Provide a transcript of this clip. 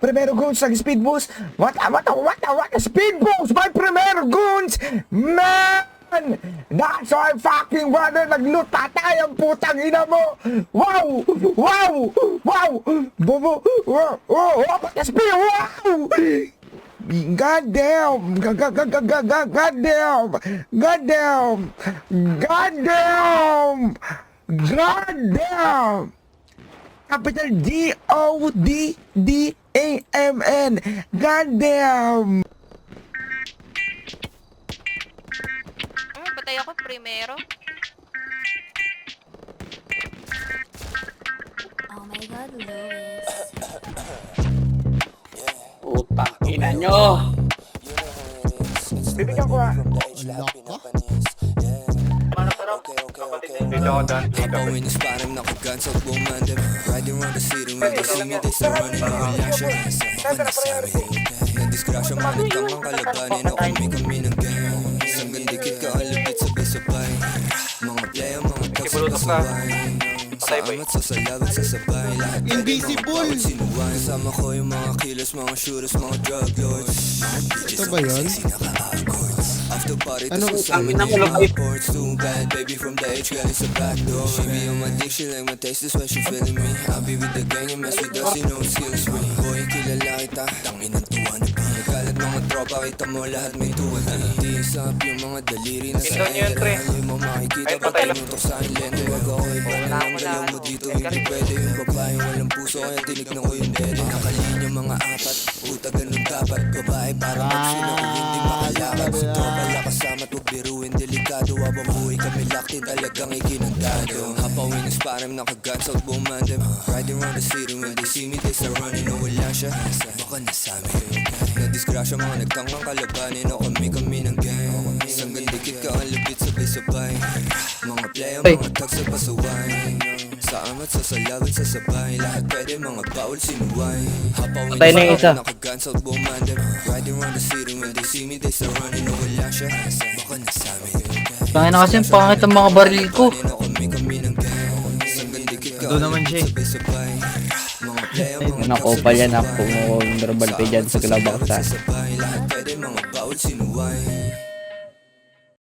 Primero Goons nag-speed boost. What a speed boost by Primero Goons! Man! That's why fucking brother, nag-loot tatay ang putang ina mo! Wow! Wow! Wow! Bobo! Wow! What a speed! Wow! God damn! God damn! God damn! God damn! God damn! Capital G-O-D-D-A-M-N. God damn! Patay ako primero. Oh my God, Louis. Utang ina nyo! Bibigyan ko ah. Hapawin yung sparring nakaguns out bumandem Riding around the city when they see me they start running over lasha Baka nasabi Nagdisgrasya manit kang ang kalabanin o kami ng gang Isang gandikit ka alabit sabay-sabay Mga playa, mga tags sabay Sa amat sa salabat sa sabay Lahat Invisible! Sinuwan Kasama ko yung mga killers, mga shooters, mga drug lords Mga bitches Ito ba yun? After party, Anong tas kasama utang? niya yung mga reports Too bad, baby from the H, girl, it's a backdoor She be on my dick, she like my taste, that's why she feeling me I'll be with the gang, and mess with us, you know it skills me Boy, kilala kita, tangin ang tuwa na bi Nagalat mga tropa, kita mo lahat may tuwa na Di isap yung mga daliri na sa era Hindi mo makikita, pag pinutok sa akin lente Wag ako iba na lang, dalaw mo dito, hindi pwede Yung babae, walang puso, kaya tinignan ko yung dede Nakalinya mga apat, puta ganun dapat Babae, parang magsina, hindi makalakad Sa tropa, kasama to biruin, delikado Habang buhay kami laktin, talagang ikinandado Hapawin ng sparring, nakaguns out bumandem Riding around the city, when they see me, they start running O wala siya, baka nasami Nadisgrasya, mga nagtangang kalabanin O kami ng gang Isang gandikit ka, alabit sabay-sabay Mga playa, mga tags sa pasaway Sa amat, sa salabat, sa sabay Lahat pwede, mga bawal sinuway Hapawin ng sparring, nakaguns out bumandem Riding around the city, when they see me, they start running O wala siya, baka nasami Pangin na kasi ang pangit ang mga baril ko. Doon naman siya Nakopal yan ako kung verbal pa dyan sa kalabakta. Lahat pwede mga bawal sinuway